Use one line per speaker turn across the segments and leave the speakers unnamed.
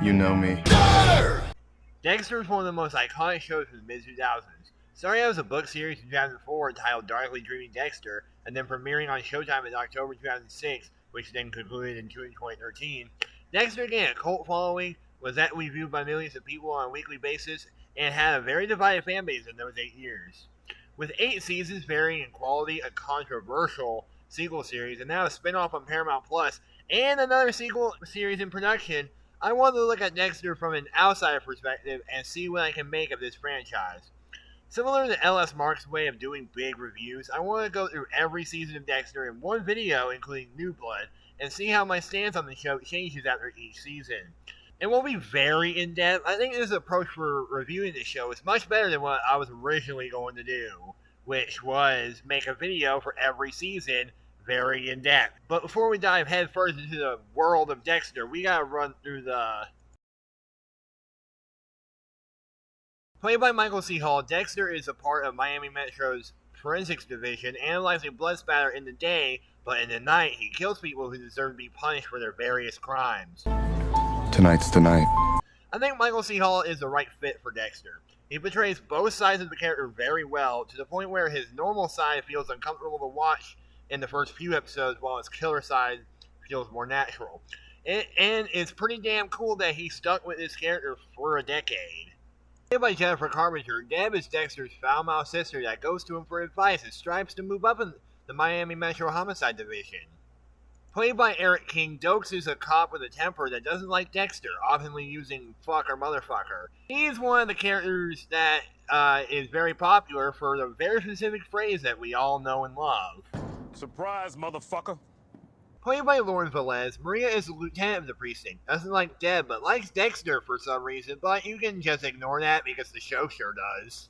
You know me.
Dexter is one of the most iconic shows from the mid-2000s. Starting out as a book series in 2004 entitled Darkly Dreaming Dexter, and then premiering on Showtime in October 2006, which then concluded in June 2013, Dexter gained a cult following, was equally viewed by millions of people on a weekly basis, and had a very divided fan base in those 8 years. With 8 seasons varying in quality, a controversial sequel series, and now a spin-off on Paramount Plus, and another sequel series in production, I wanted to look at Dexter from an outsider perspective and see what I can make of this franchise. Similar to LS Mark's way of doing big reviews, I want to go through every season of Dexter in one video, including New Blood, and see how my stance on the show changes after each season. It won't be very in-depth. I think this approach for reviewing the show is much better than what I was originally going to do, which was make a video for every season very in-depth. But before we dive headfirst into the world of Dexter, we gotta run through the... Played by Michael C. Hall, Dexter is a part of Miami Metro's forensics division, analyzing blood spatter in the day, but in the night he kills people who deserve to be punished for their various crimes.
Tonight's the night.
I think Michael C. Hall is the right fit for Dexter. He portrays both sides of the character very well, to the point where his normal side feels uncomfortable to watch in the first few episodes, while his killer side feels more natural. And it's pretty damn cool that he stuck with this character for a decade. Played by Jennifer Carpenter, Deb is Dexter's foul-mouthed sister that goes to him for advice and strives to move up in the Miami Metro Homicide Division. Played by Eric King, Dokes is a cop with a temper that doesn't like Dexter, oftenly using fuck or motherfucker. He's one of the characters that is very popular for the very specific phrase that we all know and love.
Surprise, motherfucker.
Played by Lauren Velez, Maria is the lieutenant of the precinct. Doesn't like Deb, but likes Dexter for some reason, but you can just ignore that because the show sure does.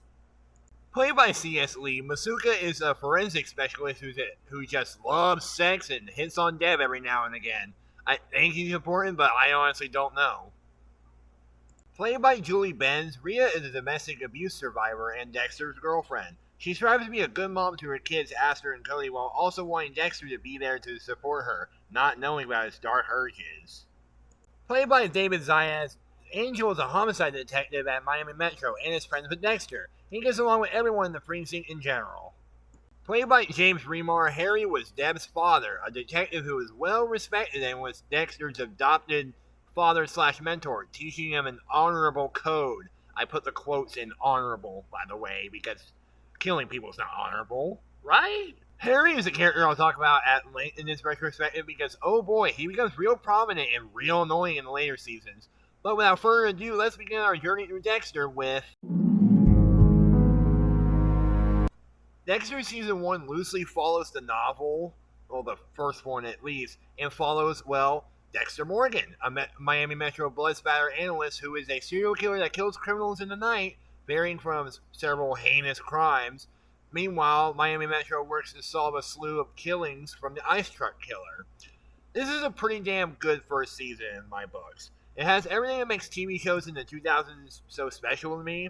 Played by C.S. Lee, Masuka is a forensic specialist who just loves sex and hits on Deb every now and again. I think he's important, but I honestly don't know. Played by Julie Benz, Rhea is a domestic abuse survivor and Dexter's girlfriend. She strives to be a good mom to her kids, Aster and Cody, while also wanting Dexter to be there to support her, not knowing about his dark urges. Played by David Zayas, Angel is a homicide detective at Miami Metro and is friends with Dexter. He gets along with everyone in the precinct in general. Played by James Remar, Harry was Deb's father, a detective who is well respected and was Dexter's adopted father/mentor, teaching him an honorable code. I put the quotes in honorable, by the way, because killing people is not honorable, right? Harry is a character I'll talk about at length in this retrospective because, oh boy, he becomes real prominent and real annoying in the later seasons. But without further ado, let's begin our journey through Dexter with... Dexter Season 1 loosely follows the novel, well, the first one at least, and follows, well, Dexter Morgan, a Miami Metro blood spatter analyst who is a serial killer that kills criminals in the night, varying from several heinous crimes. Meanwhile, Miami Metro works to solve a slew of killings from the ice truck killer. This is a pretty damn good first season in my books. It has everything that makes TV shows in the 2000s so special to me.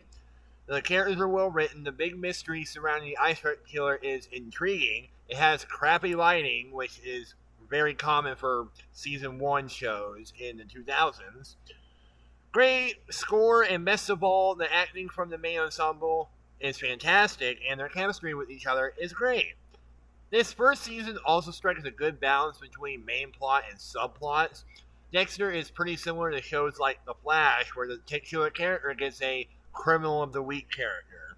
The characters are well written, the big mystery surrounding the ice truck killer is intriguing, it has crappy lighting, which is very common for Season 1 shows in the 2000s. Great score, and best of all, the acting from the main ensemble is fantastic, and their chemistry with each other is great. This first season also strikes a good balance between main plot and subplots. Dexter is pretty similar to shows like The Flash, where the titular character gets a criminal of the week character.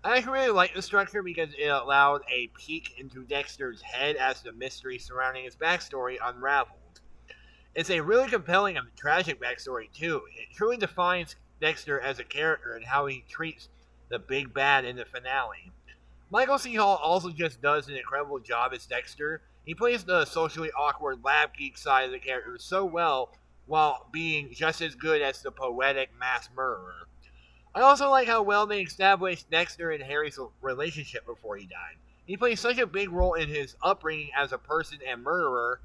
I actually really like the structure because it allowed a peek into Dexter's head as the mystery surrounding his backstory unraveled. It's a really compelling and tragic backstory too. It truly defines Dexter as a character and how he treats the big bad in the finale. Michael C. Hall also just does an incredible job as Dexter. He plays the socially awkward lab geek side of the character so well, while being just as good as the poetic mass murderer. I also like how well they established Dexter and Harry's relationship before he died. He plays such a big role in his upbringing as a person and murderer,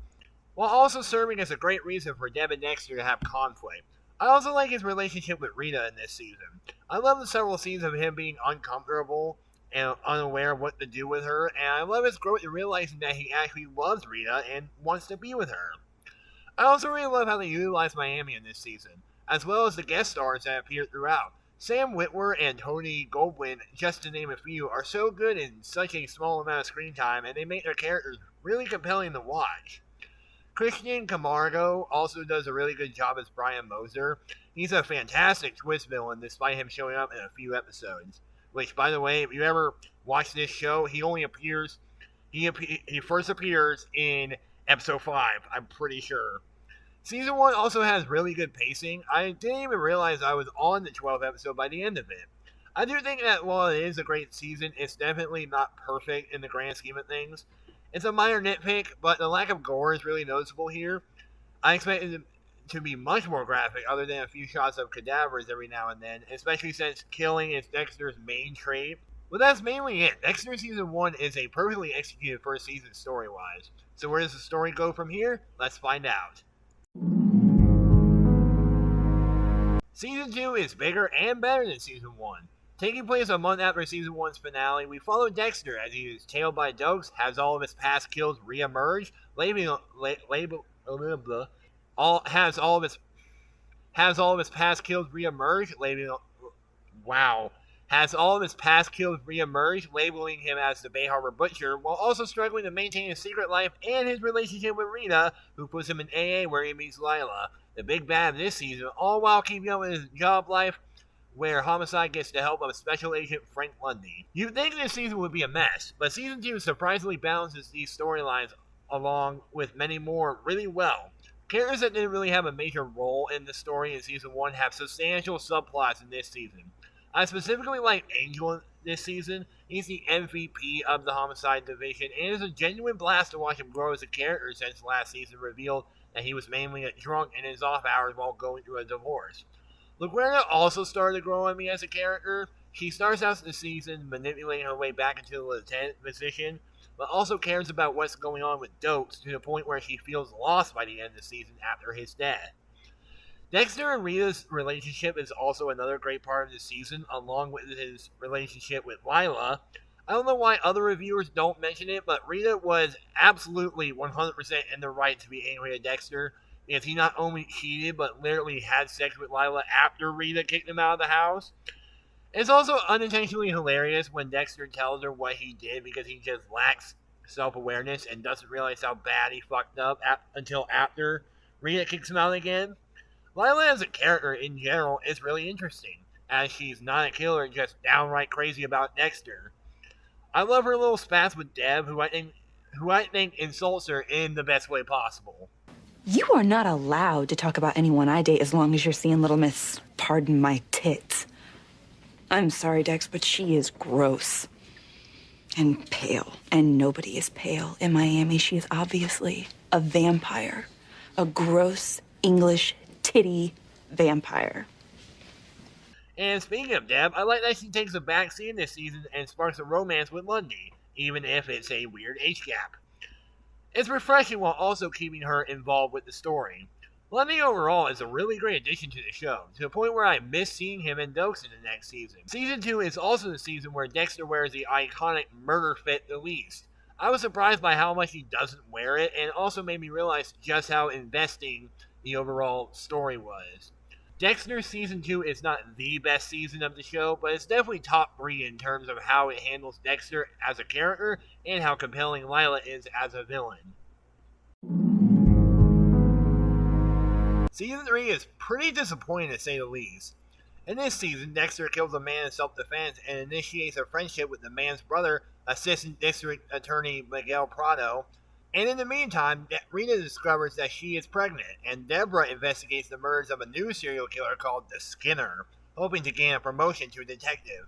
while also serving as a great reason for Deb and Dexter to have conflict. I also like his relationship with Rita in this season. I love the several scenes of him being uncomfortable and unaware of what to do with her, and I love his growth in realizing that he actually loves Rita and wants to be with her. I also really love how they utilize Miami in this season, as well as the guest stars that appear throughout. Sam Witwer and Tony Goldwyn, just to name a few, are so good in such a small amount of screen time, and they make their characters really compelling to watch. Christian Camargo also does a really good job as Brian Moser. He's a fantastic twist villain despite him showing up in a few episodes. Which, by the way, if you ever watch this show, he first appears in episode 5, I'm pretty sure. Season 1 also has really good pacing. I didn't even realize I was on the 12th episode by the end of it. I do think that while it is a great season, it's definitely not perfect in the grand scheme of things. It's a minor nitpick, but the lack of gore is really noticeable here. I expected it to be much more graphic other than a few shots of cadavers every now and then, especially since killing is Dexter's main trait. But that's mainly it. Dexter Season 1 is a perfectly executed first season story-wise. So where does the story go from here? Let's find out. Season 2 is bigger and better than Season 1. Taking place a month after Season 1's finale, we follow Dexter as he is tailed by dogs, has all of his past kills re-emerge, has all of his past kills re-emerge, labeling him as the Bay Harbor Butcher, while also struggling to maintain his secret life and his relationship with Rita, who puts him in AA where he meets Lila, the big bad of this season, all while keeping up with his job life, where Homicide gets the help of Special Agent Frank Lundy. You'd think this season would be a mess, but Season 2 surprisingly balances these storylines along with many more really well. Characters that didn't really have a major role in the story in Season 1 have substantial subplots in this season. I specifically like Angel this season. He's the MVP of the Homicide division, and it is a genuine blast to watch him grow as a character since last season revealed that he was mainly a drunk in his off hours while going through a divorce. LaGuerta also started to grow on me as a character. She starts out the season manipulating her way back into the lieutenant position, but also cares about what's going on with Dokes to the point where she feels lost by the end of the season after his death. Dexter and Rita's relationship is also another great part of the season, along with his relationship with Lila. I don't know why other reviewers don't mention it, but Rita was absolutely 100% in the right to be angry at Dexter, because he not only cheated, but literally had sex with Lila after Rita kicked him out of the house. It's also unintentionally hilarious when Dexter tells her what he did because he just lacks self-awareness and doesn't realize how bad he fucked up until after Rita kicks him out again. Lila as a character in general is really interesting, as she's not a killer, just downright crazy about Dexter. I love her little spats with Deb, who I think insults her in the best way possible.
You are not allowed to talk about anyone I date as long as you're seeing Little Miss, pardon my tits. I'm sorry, Dex, but she is gross. And pale. And nobody is pale. In Miami, she is obviously a vampire. A gross English titty vampire.
And speaking of Deb, I like that she takes a backseat in this season and sparks a romance with Lundy, even if it's a weird age gap. It's refreshing while also keeping her involved with the story. Lundy overall is a really great addition to the show, to the point where I miss seeing him and Dokes in the next season. Season 2 is also the season where Dexter wears the iconic murder fit the least. I was surprised by how much he doesn't wear it, and it also made me realize just how investing the overall story was. Dexter Season 2 is not the best season of the show, but it's definitely top 3 in terms of how it handles Dexter as a character and how compelling Lila is as a villain. Season 3 is pretty disappointing to say the least. In this season, Dexter kills a man in self-defense and initiates a friendship with the man's brother, Assistant District Attorney Miguel Prado. And in the meantime, Rita discovers that she is pregnant, and Deborah investigates the murders of a new serial killer called the Skinner, hoping to gain a promotion to a detective.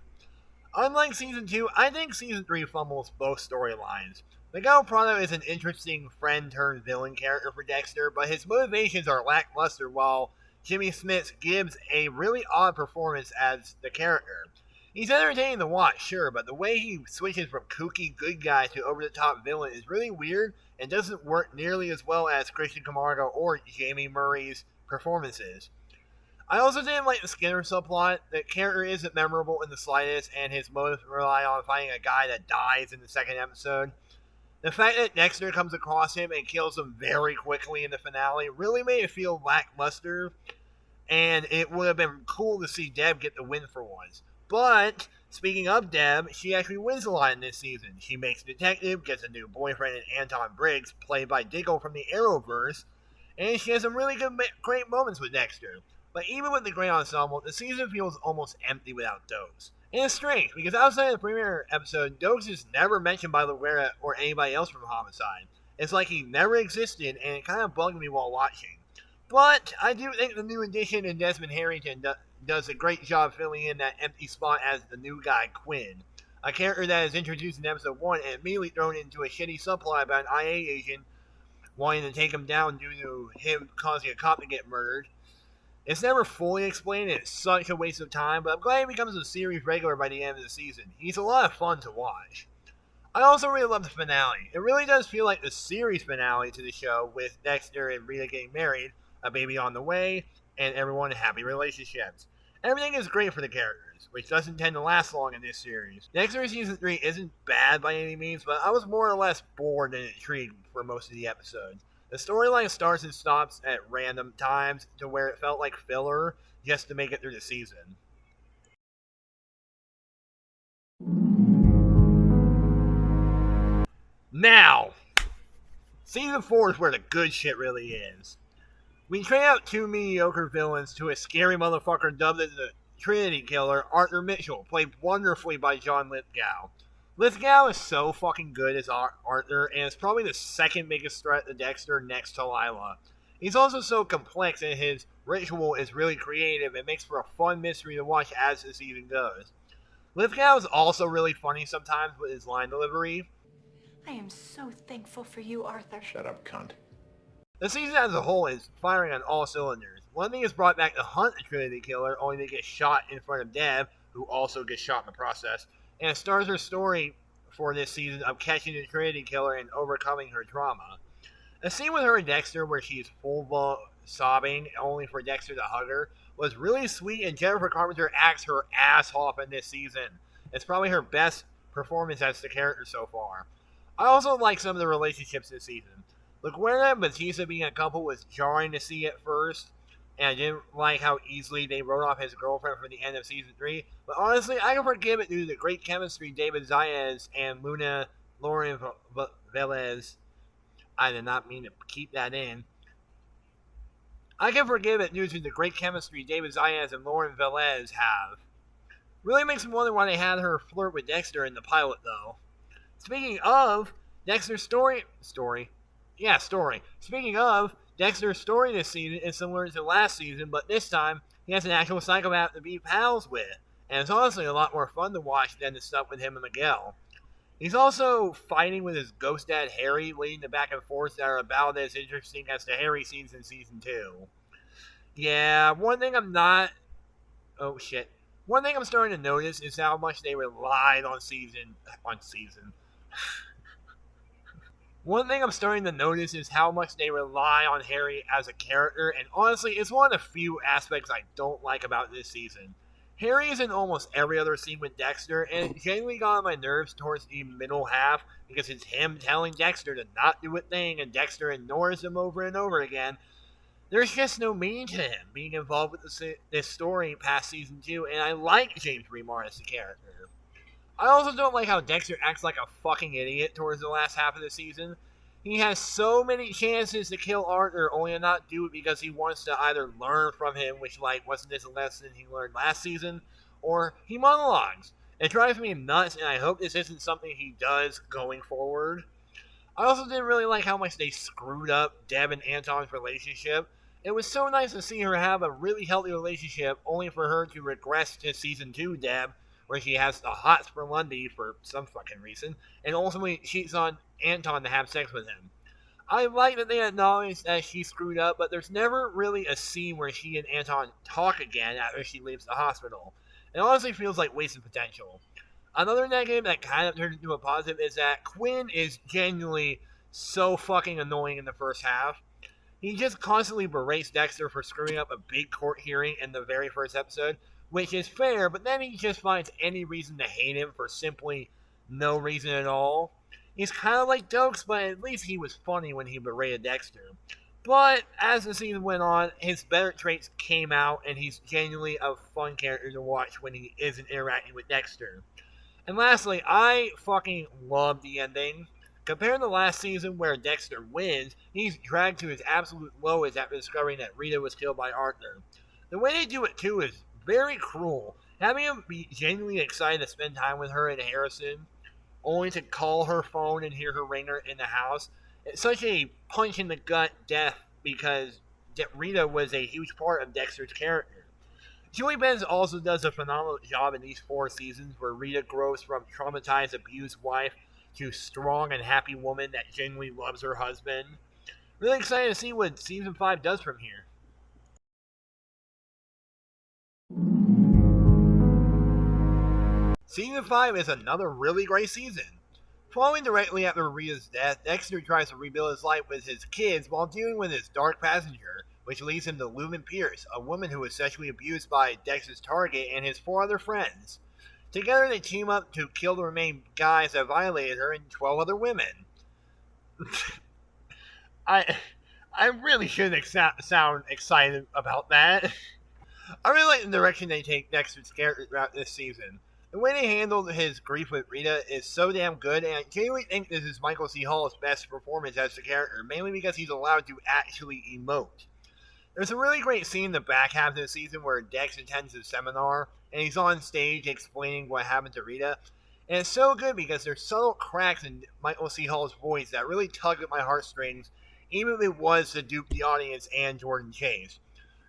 Unlike Season 2, I think Season 3 fumbles both storylines. Miguel Prado is an interesting friend-turned-villain character for Dexter, but his motivations are lackluster, while Jimmy Smits gives a really odd performance as the character. He's entertaining to watch, sure, but the way he switches from kooky good guy to over-the-top villain is really weird and doesn't work nearly as well as Christian Camargo or Jamie Murray's performances. I also didn't like the Skinner subplot. The character isn't memorable in the slightest, and his motives rely on finding a guy that dies in the second episode. The fact that Dexter comes across him and kills him very quickly in the finale really made it feel lackluster, and it would have been cool to see Deb get the win for once. But, speaking of Deb, she actually wins a lot in this season. She makes a detective, gets a new boyfriend in Anton Briggs, played by Diggle from the Arrowverse, and she has some really great moments with Dexter. But even with the great ensemble, the season feels almost empty without Dokes. And it's strange, because outside of the premiere episode, Dokes is never mentioned by LaGuerra or anybody else from Homicide. It's like he never existed, and it kind of bugged me while watching. But I do think the new addition in Desmond Harrington does a great job filling in that empty spot as the new guy, Quinn. A character that is introduced in episode 1 and immediately thrown into a shitty subplot about an IA agent wanting to take him down due to him causing a cop to get murdered. It's never fully explained, and it's such a waste of time, but I'm glad he becomes a series regular by the end of the season. He's a lot of fun to watch. I also really love the finale. It really does feel like the series finale to the show, with Dexter and Rita getting married, a baby on the way, and everyone in happy relationships. Everything is great for the characters, which doesn't tend to last long in this series. Dexter Season 3 isn't bad by any means, but I was more or less bored and intrigued for most of the episodes. The storyline starts and stops at random times to where it felt like filler just to make it through the season. Now, Season 4 is where the good shit really is. We train out two mediocre villains to a scary motherfucker dubbed as the Trinity Killer, Arthur Mitchell, played wonderfully by John Lithgow. Lithgow is so fucking good as Arthur, and is probably the second biggest threat to Dexter next to Lila. He's also so complex, and his ritual is really creative and makes for a fun mystery to watch as the season goes. Lithgow is also really funny sometimes with his line delivery.
I am so thankful for you, Arthur.
Shut up, cunt.
The season as a whole is firing on all cylinders. One thing is brought back to hunt the Trinity Killer, only to get shot in front of Deb, who also gets shot in the process, and it stars her story for this season of catching the Trinity Killer and overcoming her trauma. A scene with her and Dexter where she's full-blown sobbing, only for Dexter to hug her, was really sweet, and Jennifer Carpenter acts her ass off in this season. It's probably her best performance as the character so far. I also like some of the relationships this season. LaGuerra and Batista being a couple was jarring to see at first, and I didn't like how easily they wrote off his girlfriend for the end of Season 3, but honestly, I can forgive it due to the great chemistry David Zayas and Luna Lauren Velez. I did not mean to keep that in. I can forgive it due to the great chemistry David Zayas and Lauren Velez have. Really makes me wonder why they had her flirt with Dexter in the pilot, though. Speaking of Dexter's story. Speaking of, Dexter's story this season is similar to last season, but this time he has an actual psychopath to be pals with, and it's honestly a lot more fun to watch than the stuff with him and Miguel. He's also fighting with his ghost dad Harry, leading the back and forth that are about as interesting as the Harry scenes in Season 2. Yeah, one thing I'm starting to notice is how much they relied on season. One thing I'm starting to notice is how much they rely on Harry as a character, and honestly, it's one of the few aspects I don't like about this season. Harry is in almost every other scene with Dexter, and it genuinely got on my nerves towards the middle half, because it's him telling Dexter to not do a thing, and Dexter ignores him over and over again. There's just no meaning to him being involved with this story past Season 2, and I like James Remar as the character. I also don't like how Dexter acts like a fucking idiot towards the last half of the season. He has so many chances to kill Arthur, only to not do it because he wants to either learn from him, which, wasn't this a lesson he learned last season, or he monologues. It drives me nuts, and I hope this isn't something he does going forward. I also didn't really like how much they screwed up Deb and Anton's relationship. It was so nice to see her have a really healthy relationship, only for her to regress to Season 2 Deb, where she has the hots for Lundy for some fucking reason, and ultimately cheats on Anton to have sex with him. I like that they acknowledge that she screwed up, but there's never really a scene where she and Anton talk again after she leaves the hospital. It honestly feels like wasted potential. Another negative that kind of turned into a positive is that Quinn is genuinely so fucking annoying in the first half. He just constantly berates Dexter for screwing up a big court hearing in the very first episode, which is fair, but then he just finds any reason to hate him for simply no reason at all. He's kind of like Dokes, but at least he was funny when he berated Dexter. But as the season went on, his better traits came out, and he's genuinely a fun character to watch when he isn't interacting with Dexter. And lastly, I fucking love the ending. Compared to last season where Dexter wins, he's dragged to his absolute lowest after discovering that Rita was killed by Arthur. The way they do it too is very cruel. Having him be genuinely excited to spend time with her in Harrison, only to call her phone and hear her ringer in the house, it's such a punch in the gut death because Rita was a huge part of Dexter's character. Julie Benz also does a phenomenal job in these 4 seasons where Rita grows from traumatized, abused wife to strong and happy woman that genuinely loves her husband. Really excited to see what Season 5 does from here. Season 5 is another really great season. Following directly after Rita's death, Dexter tries to rebuild his life with his kids while dealing with his dark passenger, which leads him to Lumen Pierce, a woman who was sexually abused by Dexter's target and his 4 other friends. Together they team up to kill the remaining guys that violated her and 12 other women. I really shouldn't sound excited about that. I really like the direction they take Dexter's character throughout this season. The way they handled his grief with Rita is so damn good, and I genuinely think this is Michael C. Hall's best performance as the character, mainly because he's allowed to actually emote. There's a really great scene in the back half of the season where Dex attends a seminar, and he's on stage explaining what happened to Rita, and it's so good because there's subtle cracks in Michael C. Hall's voice that really tug at my heartstrings, even if it was to dupe the audience and Jordan Chase.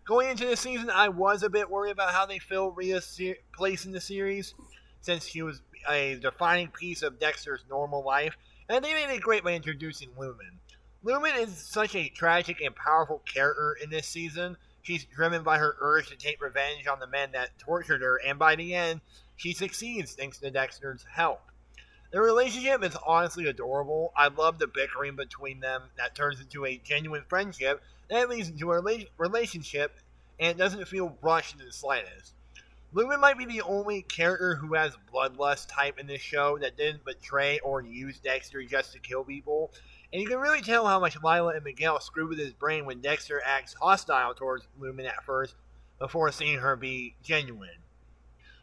Going into this season, I was a bit worried about how they filled Rita's place in the series, since she was a defining piece of Dexter's normal life, and I think they did great by introducing Lumen. Lumen is such a tragic and powerful character in this season. She's driven by her urge to take revenge on the men that tortured her, and by the end, she succeeds thanks to Dexter's help. Their relationship is honestly adorable. I love the bickering between them that turns into a genuine friendship that leads into a relationship, and it doesn't feel rushed in the slightest. Lumen might be the only character who has bloodlust type in this show that didn't betray or use Dexter just to kill people, and you can really tell how much Lila and Miguel screwed with his brain when Dexter acts hostile towards Lumen at first, before seeing her be genuine.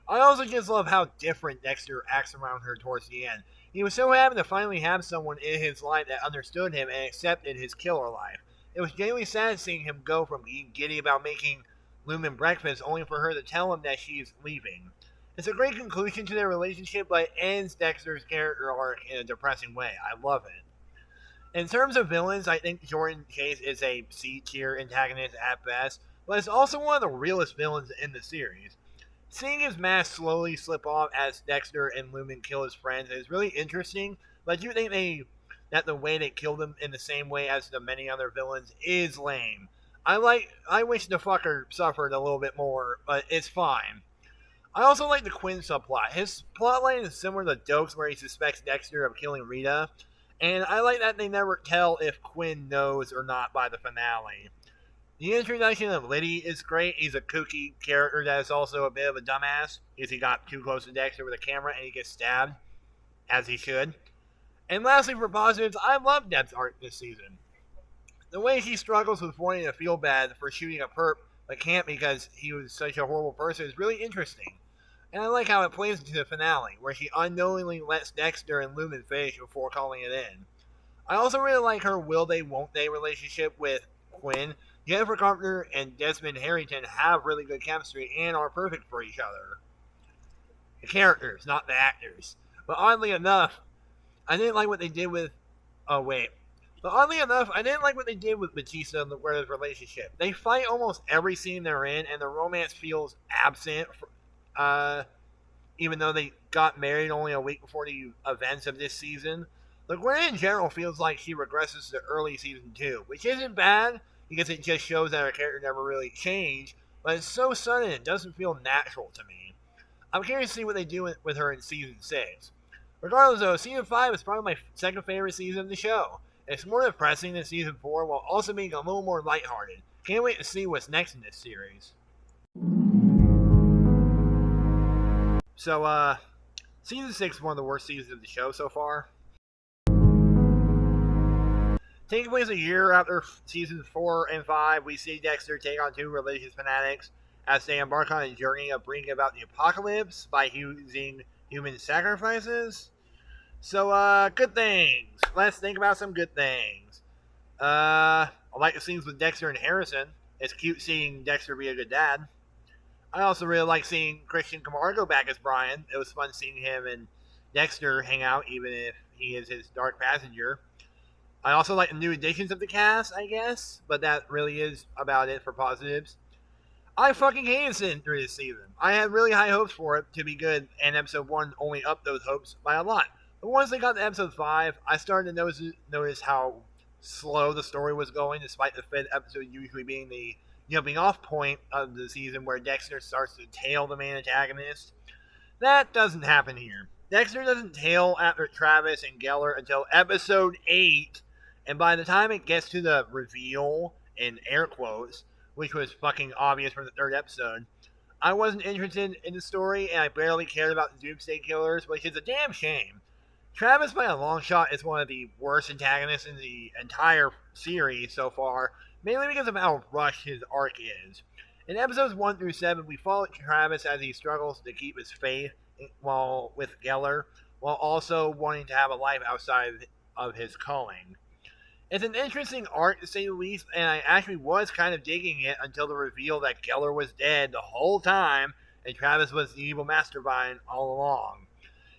I also just love how different Dexter acts around her towards the end. He was so happy to finally have someone in his life that understood him and accepted his killer life. It was genuinely sad seeing him go from being giddy about making Lumen breakfast only for her to tell him that she's leaving. It's a great conclusion to their relationship, but it ends Dexter's character arc in a depressing way. I love it. In terms of villains, I think Jordan Chase is a C-tier antagonist at best, but it's also one of the realest villains in the series. Seeing his mask slowly slip off as Dexter and Lumen kill his friends is really interesting, but I do think that the way they killed him in the same way as the many other villains is lame. I wish the fucker suffered a little bit more, but it's fine. I also like the Quinn subplot. His plotline is similar to Dokes, where he suspects Dexter of killing Rita, and I like that they never tell if Quinn knows or not by the finale. The introduction of Liddy is great. He's a kooky character that is also a bit of a dumbass, because he got too close to Dexter with a camera and he gets stabbed, as he should. And lastly, for positives, I love Deb's art this season. The way he struggles with wanting to feel bad for shooting a perp, but can't because he was such a horrible person, is really interesting. And I like how it plays into the finale, where she unknowingly lets Dexter and Lumen finish before calling it in. I also really like her will they won't they relationship with Quinn. Jennifer Carpenter and Desmond Harrington have really good chemistry and are perfect for each other. The characters, not the actors. But oddly enough, I didn't like what they did with... I didn't like what they did with Batista and the Guerrero's relationship. They fight almost every scene they're in, and the romance feels absent, even though they got married only a week before the events of this season. LaGuerre in general feels like she regresses to early season 2, which isn't bad, because it just shows that her character never really changed, but it's so sudden it doesn't feel natural to me. I'm curious to see what they do with her in season 6. Regardless though, season 5 is probably my second favorite season of the show. It's more depressing than season 4 while also being a little more lighthearted. Can't wait to see what's next in this series. So, season 6 is one of the worst seasons of the show so far. Taking place a year after seasons 4 and 5, we see Dexter take on two religious fanatics as they embark on a journey of bringing about the apocalypse by using human sacrifices. So, good things. Let's think about some good things. I like the scenes with Dexter and Harrison. It's cute seeing Dexter be a good dad. I also really like seeing Christian Camargo back as Brian. It was fun seeing him and Dexter hang out, even if he is his dark passenger. I also like the new additions of the cast, I guess, but that really is about it for positives. I fucking hated sitting through this season. I had really high hopes for it to be good, and episode 1 only upped those hopes by a lot. But once they got to episode 5, I started to notice how slow the story was going, despite the 5th episode usually being the jumping off point of the season where Dexter starts to tail the main antagonist. That doesn't happen here. Dexter doesn't tail after Travis and Geller until episode 8, and by the time it gets to the reveal, in air quotes, which was fucking obvious from the 3rd episode, I wasn't interested in the story, and I barely cared about the Doomsday Killers, which is a damn shame. Travis, by a long shot, is one of the worst antagonists in the entire series so far, mainly because of how rushed his arc is. In episodes 1 through 7, we follow Travis as he struggles to keep his faith with Geller, while also wanting to have a life outside of his calling. It's an interesting arc, to say the least, and I actually was kind of digging it until the reveal that Geller was dead the whole time, and Travis was the evil mastermind all along.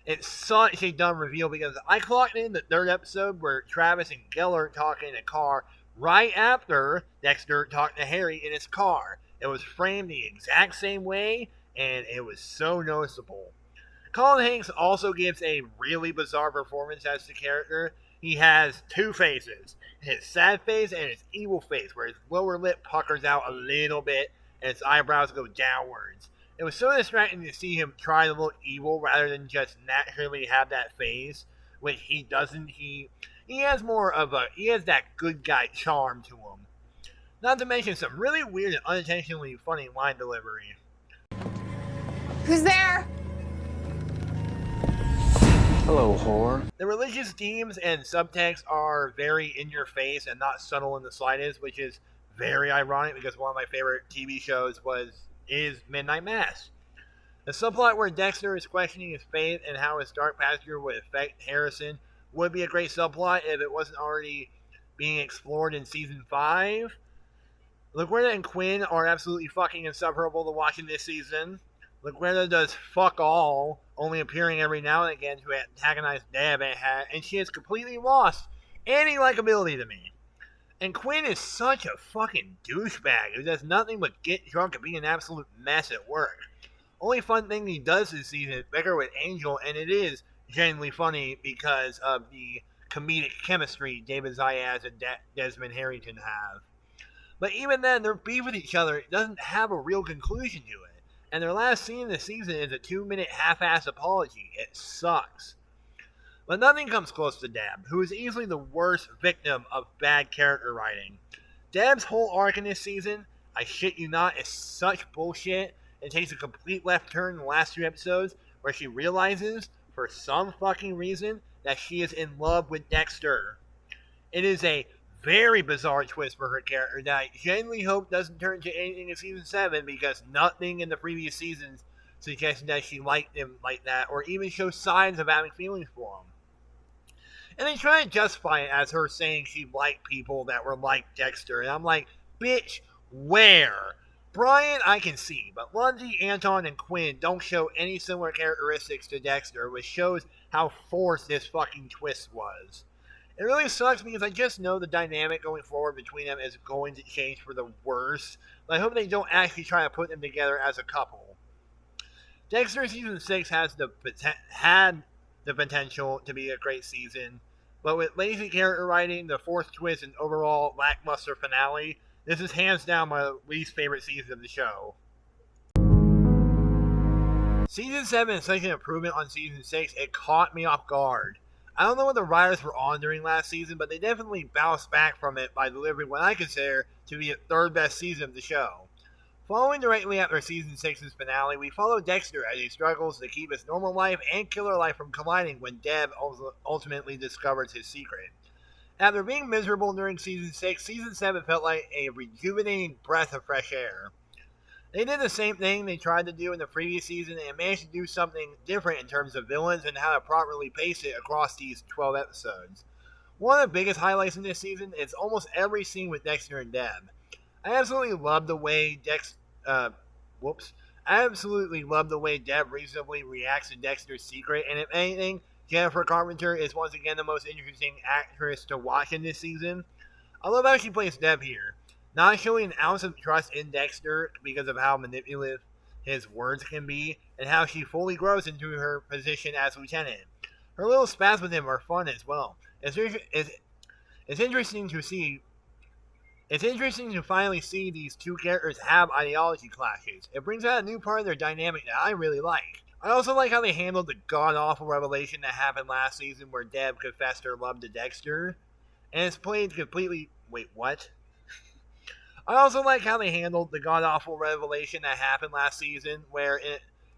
It's such a dumb reveal because I clocked in the 3rd episode where Travis and Geller talk in a car right after Dexter talked to Harry in his car. It was framed the exact same way, and it was so noticeable. Colin Hanks also gives a really bizarre performance as the character. He has two faces, his sad face and his evil face, where his lower lip puckers out a little bit and his eyebrows go downwards. It was so distracting to see him try to look evil rather than just naturally have that face, which he doesn't. He has that good guy charm to him. Not to mention some really weird and unintentionally funny line delivery.
Who's there?
Hello, whore.
The religious themes and subtext are very in your face and not subtle in the slightest, which is very ironic because one of my favorite TV shows is Midnight Mass. The subplot where Dexter is questioning his faith and how his dark passenger would affect Harrison would be a great subplot if it wasn't already being explored in season 5. LaGuerta and Quinn are absolutely fucking insufferable to watch in this season. LaGuerta does fuck all, only appearing every now and again to antagonize Deb, and she has completely lost any likability to me. And Quinn is such a fucking douchebag who does nothing but get drunk and be an absolute mess at work. Only fun thing he does this season is bicker with Angel, and it is genuinely funny because of the comedic chemistry David Zayas and Desmond Harrington have. But even then, their beef with each other doesn't have a real conclusion to it. And their last scene in the season is a 2-minute half-ass apology. It sucks. But nothing comes close to Deb, who is easily the worst victim of bad character writing. Deb's whole arc in this season, I shit you not, is such bullshit. It takes a complete left turn in the last 2 episodes where she realizes, for some fucking reason, that she is in love with Dexter. It is a very bizarre twist for her character that I genuinely hope doesn't turn into anything in season 7 because nothing in the previous seasons suggested that she liked him like that or even shows signs of having feelings for him. And they try to justify it as her saying she liked people that were like Dexter, and I'm like, bitch, where? Brian, I can see, but Lundy, Anton, and Quinn don't show any similar characteristics to Dexter, which shows how forced this fucking twist was. It really sucks because I just know the dynamic going forward between them is going to change for the worse, but I hope they don't actually try to put them together as a couple. Dexter Season 6 had the potential to be a great season, but with lazy character writing, the forced twist, and overall lackluster finale, this is hands down my least favorite season of the show. Season 7 is such an improvement on Season 6, it caught me off guard. I don't know what the writers were on during last season, but they definitely bounced back from it by delivering what I consider to be the 3rd best season of the show. Following directly after Season 6's finale, we follow Dexter as he struggles to keep his normal life and killer life from colliding when Deb ultimately discovers his secret. After being miserable during Season 6, Season 7 felt like a rejuvenating breath of fresh air. They did the same thing they tried to do in the previous season and managed to do something different in terms of villains and how to properly pace it across these 12 episodes. One of the biggest highlights in this season is almost every scene with Dexter and Deb. I absolutely love the way I absolutely love the way Deb reasonably reacts to Dexter's secret, and if anything, Jennifer Carpenter is once again the most interesting actress to watch in this season. I love how she plays Deb here, not showing an ounce of trust in Dexter because of how manipulative his words can be, and how she fully grows into her position as lieutenant. Her little spats with him are fun as well. It's interesting to see. It's interesting to finally see these two characters have ideology clashes. It brings out a new part of their dynamic that I really like. I also like how they handled the god-awful revelation that happened last season where Deb confessed her love to Dexter. And it's played completely... Wait, what? I also like how they handled the god-awful revelation that happened last season where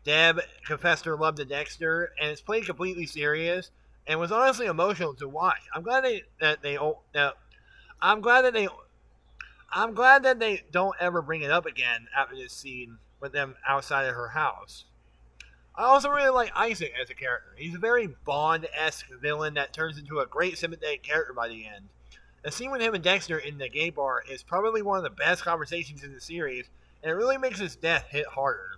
Deb confessed her love to Dexter, and it's played completely serious and was honestly emotional to watch. I'm glad that they don't ever bring it up again after this scene with them outside of her house. I also really like Isaac as a character. He's a very Bond-esque villain that turns into a great sympathetic character by the end. The scene with him and Dexter in the gay bar is probably one of the best conversations in the series, and it really makes his death hit harder.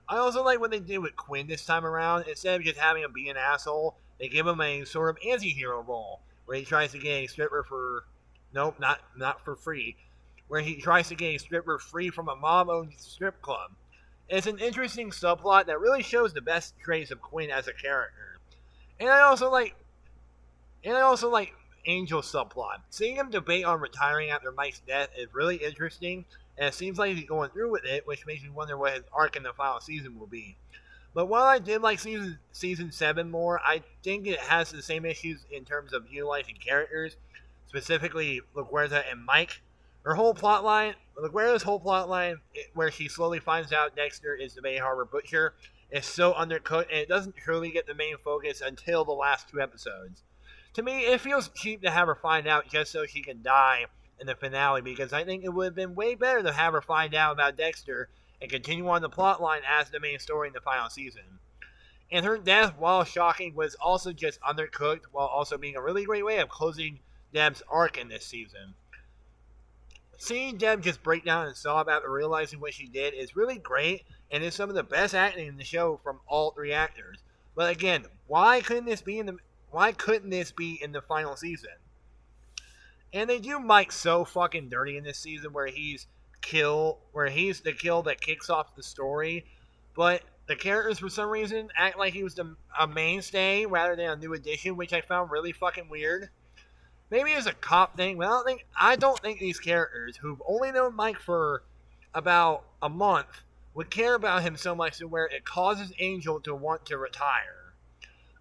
I also like what they did with Quinn this time around. Instead of just having him be an asshole, they give him a sort of anti-hero role, where he tries to get a stripper for... Nope, not for free. Where he tries to get a stripper free from a mom-owned strip club. It's an interesting subplot that really shows the best traits of Quinn as a character. And I also like Angel's subplot. Seeing him debate on retiring after Mike's death is really interesting, and it seems like he's going through with it, which makes me wonder what his arc in the final season will be. But while I did like season 7 more, I think it has the same issues in terms of utilizing characters, specifically LaGuerta and Mike. LaGuerta's whole plotline, where she slowly finds out Dexter is the Bay Harbor Butcher, is so undercooked, and it doesn't truly get the main focus until the last 2 episodes. To me, it feels cheap to have her find out just so she can die in the finale, because I think it would have been way better to have her find out about Dexter and continue on the plotline as the main story in the final season. And her death, while shocking, was also just undercooked, while also being a really great way of closing Deb's arc in this season. Seeing Deb just break down and sob after realizing what she did is really great, and is some of the best acting in the show from all 3 actors. But again, why couldn't this be in the final season? And they do Mike so fucking dirty in this season, where he's the kill that kicks off the story, but the characters for some reason act like he was a mainstay rather than a new addition, which I found really fucking weird. Maybe it's a cop thing, but I don't think these characters, who've only known Mike for about a month, would care about him so much to where it causes Angel to want to retire.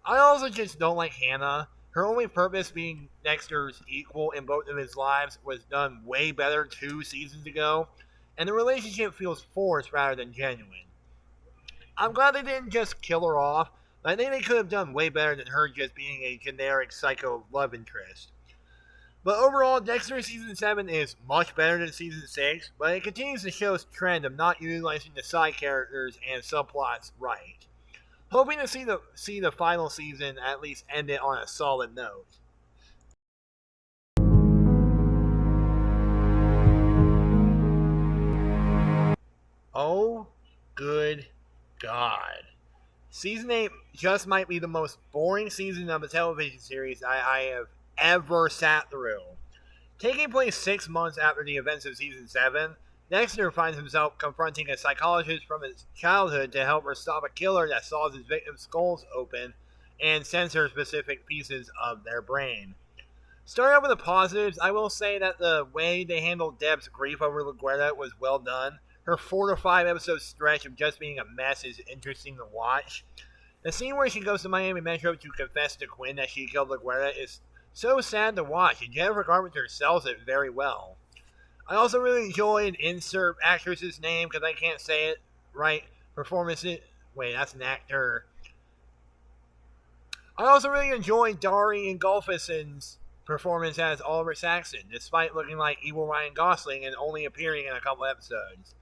I also just don't like Hannah. Her only purpose being Dexter's equal in both of his lives was done way better 2 seasons ago, and the relationship feels forced rather than genuine. I'm glad they didn't just kill her off, but I think they could have done way better than her just being a generic psycho love interest. But overall, Dexter Season 7 is much better than Season 6, but it continues to show its trend of not utilizing the side characters and subplots right. Hoping to see the final season at least end it on a solid note. Oh, good God. Season 8 just might be the most boring season of a television series I have ever sat through. Taking place 6 months after the events of Season 7, Dexter finds himself confronting a psychologist from his childhood to help her stop a killer that saws his victims' skulls open and censor specific pieces of their brain. Starting off with the positives, I will say that the way they handled Deb's grief over LaGuerta was well done. Her 4 to 5 episode stretch of just being a mess is interesting to watch. The scene where she goes to Miami Metro to confess to Quinn that she killed LaGuerta is so sad to watch, and Jennifer Carpenter sells it very well. I also really enjoyed insert actress's name because I can't say it right. Performances. Wait, that's an actor. I also really enjoyed Dari Ingolfsson's performance as Oliver Saxon, despite looking like evil Ryan Gosling and only appearing in a couple episodes.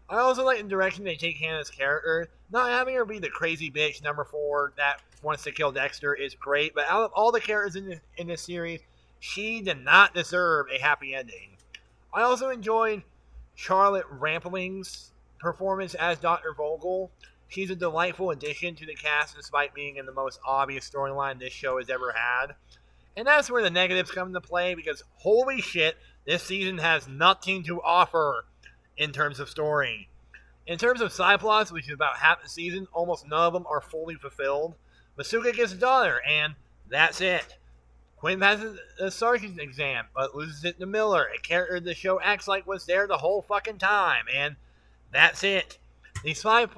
I also like the direction they take Hannah's character. Not having her be the crazy bitch number 4 that wants to kill Dexter is great, but out of all the characters in this series, she did not deserve a happy ending. I also enjoyed Charlotte Rampling's performance as Dr. Vogel. She's a delightful addition to the cast despite being in the most obvious storyline this show has ever had. And that's where the negatives come into play, because holy shit, this season has nothing to offer in terms of story. In terms of side plots, which is about half the season, almost none of them are fully fulfilled. Masuka gets a daughter, and that's it. Quinn passes a sergeant's exam, but loses it to Miller, a character the show acts like was there the whole fucking time, and that's it. These side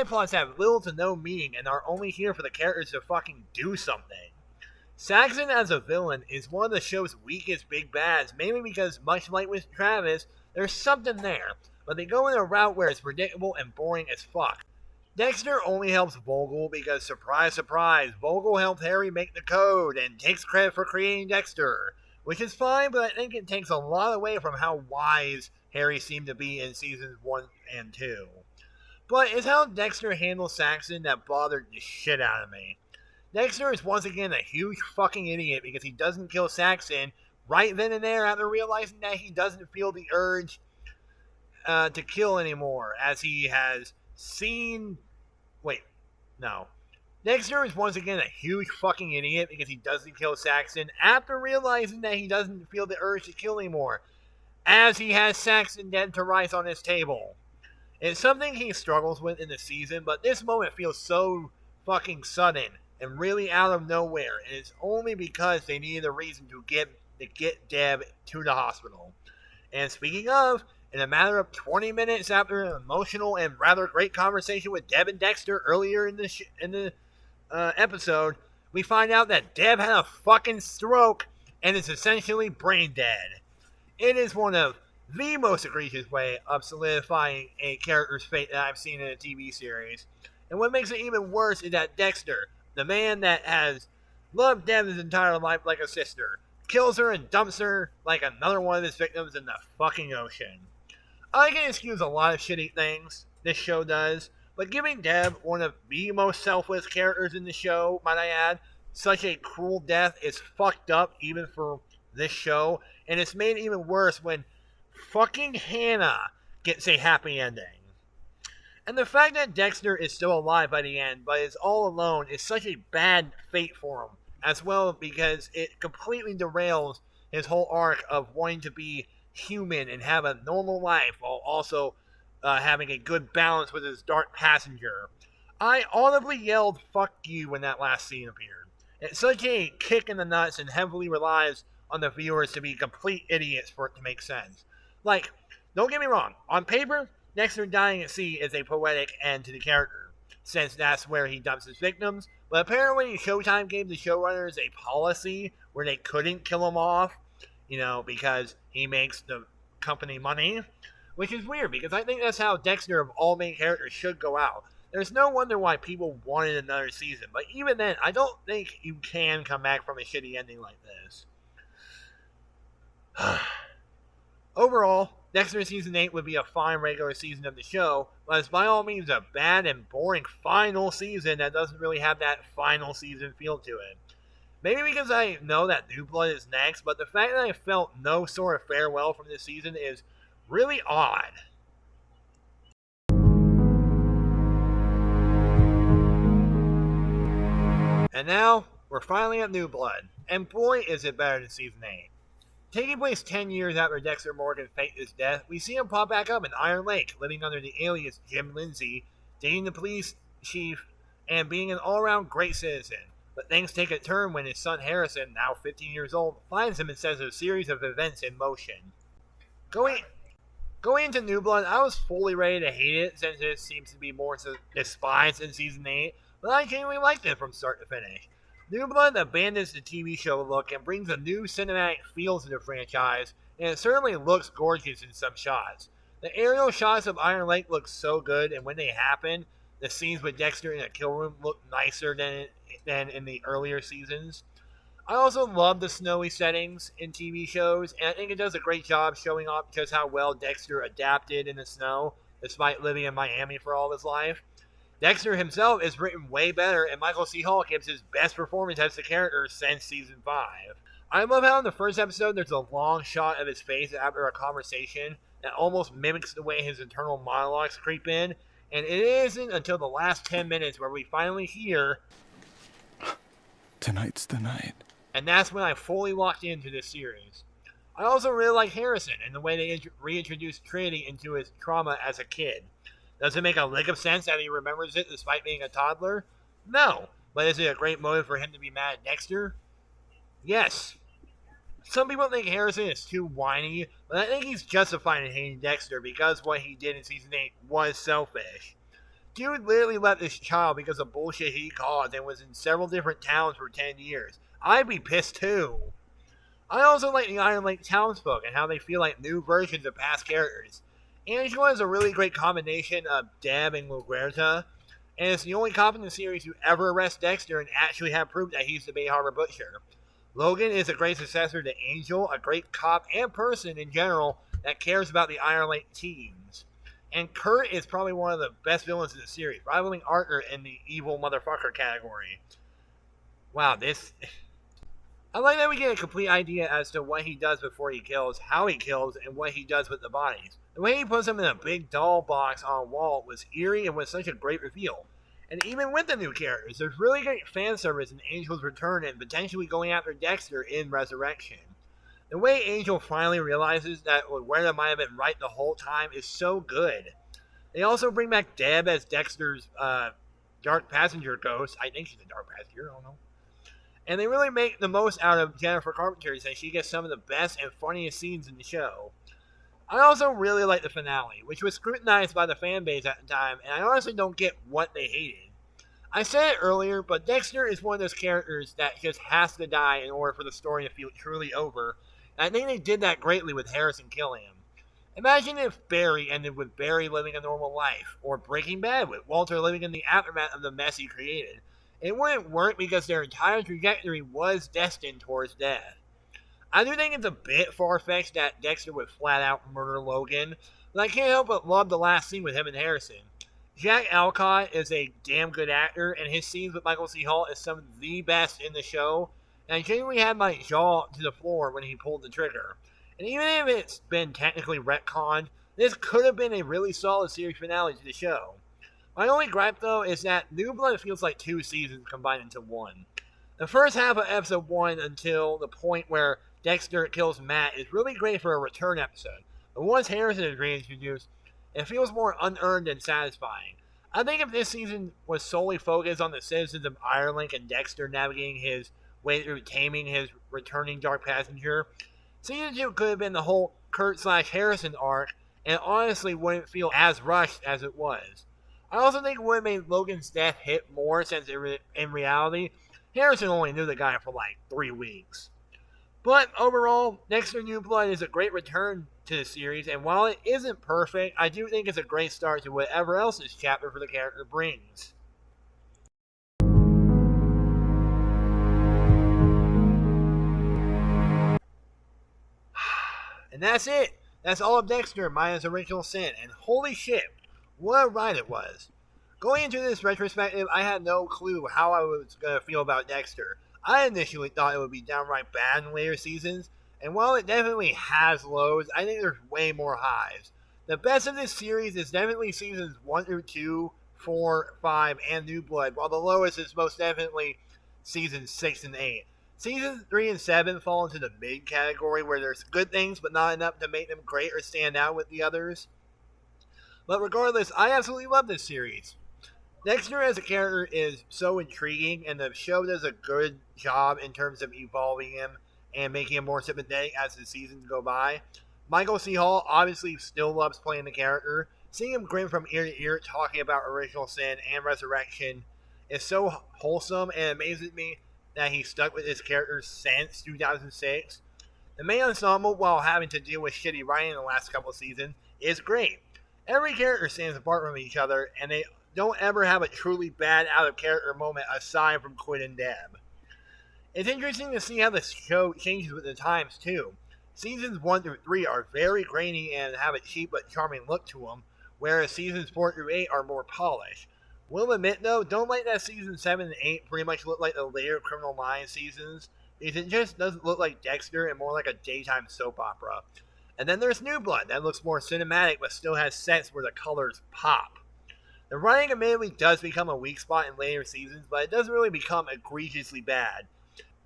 plots have little to no meaning and are only here for the characters to fucking do something. Saxon as a villain is one of the show's weakest big bads, mainly because, much like with Travis, there's something there, but they go in a route where it's predictable and boring as fuck. Dexter only helps Vogel because, surprise, surprise, Vogel helped Harry make the code and takes credit for creating Dexter, which is fine, but I think it takes a lot away from how wise Harry seemed to be in seasons 1 and 2. But it's how Dexter handles Saxon that bothered the shit out of me. Dexter is once again a huge fucking idiot because he doesn't kill Saxon right then and there after realizing that he doesn't feel the urge to kill anymore, as he has seen... Wait, no. Dexter is once again a huge fucking idiot because he doesn't kill Saxon after realizing that he doesn't feel the urge to kill anymore, as he has Saxon dead to rights on his table. It's something he struggles with in the season, but this moment feels so fucking sudden and really out of nowhere, and it's only because they needed a reason to get Deb to the hospital. And speaking of, in a matter of 20 minutes after an emotional and rather great conversation with Deb and Dexter earlier in the episode, we find out that Deb had a fucking stroke and is essentially brain dead. It is one of the most egregious way of solidifying a character's fate that I've seen in a TV series. And what makes it even worse is that Dexter, the man that has loved Deb his entire life like a sister, kills her and dumps her like another one of his victims in the fucking ocean. I can excuse a lot of shitty things this show does, but giving Deb, one of the most selfless characters in the show, might I add, such a cruel death is fucked up even for this show, and it's made even worse when fucking Hannah gets a happy ending. And the fact that Dexter is still alive by the end, but is all alone, is such a bad fate for him, as well, because it completely derails his whole arc of wanting to be human and have a normal life while also having a good balance with his dark passenger. I audibly yelled "fuck you" when that last scene appeared. It's such a kick in the nuts and heavily relies on the viewers to be complete idiots for it to make sense. Like, don't get me wrong, on paper, Dexter dying at sea is a poetic end to the character, since that's where he dumps his victims, but apparently Showtime gave the showrunners a policy where they couldn't kill him off, because he makes the company money, which is weird, because I think that's how Dexter of all main characters should go out. There's no wonder why people wanted another season, but even then, I don't think you can come back from a shitty ending like this. Overall, Dexter Season 8 would be a fine regular season of the show, but it's by all means a bad and boring final season that doesn't really have that final season feel to it. Maybe because I know that New Blood is next, but the fact that I felt no sort of farewell from this season is really odd. And now, we're finally at New Blood, and boy is it better than Season 8. Taking place 10 years after Dexter Morgan faked his death, we see him pop back up in Iron Lake, living under the alias Jim Lindsay, dating the police chief, and being an all-around great citizen. But things take a turn when his son Harrison, now 15 years old, finds him and sets a series of events in motion. Going into New Blood, I was fully ready to hate it, since it seems to be more despised in Season 8, but I genuinely liked it from start to finish. New Blood abandons the TV show look and brings a new cinematic feel to the franchise, and it certainly looks gorgeous in some shots. The aerial shots of Iron Lake look so good, and when they happen, the scenes with Dexter in a kill room look nicer than in the earlier seasons. I also love the snowy settings in TV shows, and I think it does a great job showing off just how well Dexter adapted in the snow, despite living in Miami for all of his life. Dexter himself is written way better, and Michael C. Hall gives his best performance as the character since season 5. I love how in the first episode there's a long shot of his face after a conversation that almost mimics the way his internal monologues creep in, and it isn't until the last 10 minutes where we finally hear,
Tonight's the night.
and that's when I fully locked into this series. I also really like Harrison and the way they reintroduced Trinity into his trauma as a kid. Does it make a lick of sense that he remembers it despite being a toddler? No. But is it a great motive for him to be mad at Dexter? Yes. Some people think Harrison is too whiny, but I think he's justified in hating Dexter because what he did in season 8 was selfish. Dude literally left this child because of bullshit he caused and was in several different towns for 10 years. I'd be pissed too. I also like the Iron Lake townsfolk and how they feel like new versions of past characters. Angela is a really great combination of Deb and LaGuerta, and it's the only cop in the series who ever arrests Dexter and actually have proof that he's the Bay Harbor Butcher. Logan is a great successor to Angel, a great cop and person in general that cares about the Iron Lake teens. And Kurt is probably one of the best villains in the series, rivaling Arthur in the evil motherfucker category. Wow, this... I like that we get a complete idea as to what he does before he kills, how he kills, and what he does with the bodies. The way he puts them in a big doll box on a wall was eerie and was such a great reveal. And even with the new characters, there's really great fan service in Angel's return and potentially going after Dexter in Resurrection. The way Angel finally realizes that Guerra might have been right the whole time is so good. They also bring back Deb as Dexter's dark passenger ghost. I think she's a dark passenger, I don't know. And they really make the most out of Jennifer Carpenter since she gets some of the best and funniest scenes in the show. I also really like the finale, which was scrutinized by the fan base at the time, and I honestly don't get what they hated. I said it earlier, but Dexter is one of those characters that just has to die in order for the story to feel truly over, and I think they did that greatly with Harrison killing him. Imagine if Barry ended with Barry living a normal life, or Breaking Bad with Walter living in the aftermath of the mess he created. It wouldn't work because their entire trajectory was destined towards death. I do think it's a bit far-fetched that Dexter would flat-out murder Logan, but I can't help but love the last scene with him and Harrison. Jack Alcott is a damn good actor, and his scenes with Michael C. Hall is some of the best in the show, and I genuinely had my jaw to the floor when he pulled the trigger. And even if it's been technically retconned, this could have been a really solid series finale to the show. My only gripe, though, is that New Blood feels like 2 seasons combined into one. The first half of episode 1 until the point where Dexter kills Matt is really great for a return episode, but once Harrison is reintroduced, it feels more unearned and satisfying. I think if this season was solely focused on the citizens of Ireland and Dexter navigating his way through taming his returning dark passenger, season 2 could have been the whole Kurt/Harrison arc, and it honestly wouldn't feel as rushed as it was. I also think it would have made Logan's death hit more since in reality, Harrison only knew the guy for like 3 weeks. But overall, Dexter New Blood is a great return to the series, and while it isn't perfect, I do think it's a great start to whatever else this chapter for the character brings. And that's it. That's all of Dexter minus Original Sin, and holy shit, what a ride it was. Going into this retrospective, I had no clue how I was going to feel about Dexter. I initially thought it would be downright bad in later seasons, and while it definitely has lows, I think there's way more highs. The best of this series is definitely seasons 1 through 2, 4, 5, and New Blood, while the lowest is most definitely seasons 6 and 8. Seasons 3 and 7 fall into the mid category where there's good things but not enough to make them great or stand out with the others. But regardless, I absolutely love this series. Dexter as a character is so intriguing, and the show does a good job in terms of evolving him and making him more sympathetic as the seasons go by. Michael C. Hall obviously still loves playing the character. Seeing him grin from ear to ear talking about Original Sin and Resurrection is so wholesome, and it amazes me that he stuck with his character since 2006. The main ensemble, while having to deal with shitty writing in the last couple of seasons, is great. Every character stands apart from each other, and they don't ever have a truly bad out-of-character moment aside from Quinn and Deb. It's interesting to see how the show changes with the times, too. Seasons 1 through 3 are very grainy and have a cheap but charming look to them, whereas seasons 4 through 8 are more polished. Will admit, though, don't like that season 7 and 8 pretty much look like the later Criminal Minds seasons, because it just doesn't look like Dexter and more like a daytime soap opera. And then there's New Blood, that looks more cinematic but still has sets where the colors pop. The writing admittedly does become a weak spot in later seasons, but it doesn't really become egregiously bad.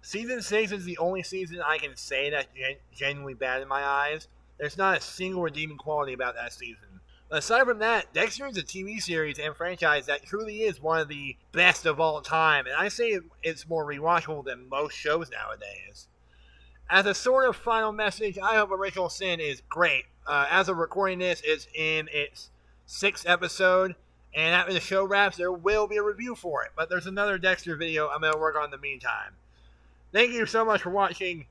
Season 6 is the only season I can say that's genuinely bad in my eyes. There's not a single redeeming quality about that season. But aside from that, Dexter is a TV series and franchise that truly is one of the best of all time, and I say it's more rewatchable than most shows nowadays. As a sort of final message, I hope Original Sin is great. As of recording this, it's in its 6th episode, and after the show wraps, there will be a review for it. But there's another Dexter video I'm going to work on in the meantime. Thank you so much for watching.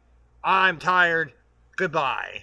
I'm tired. Goodbye.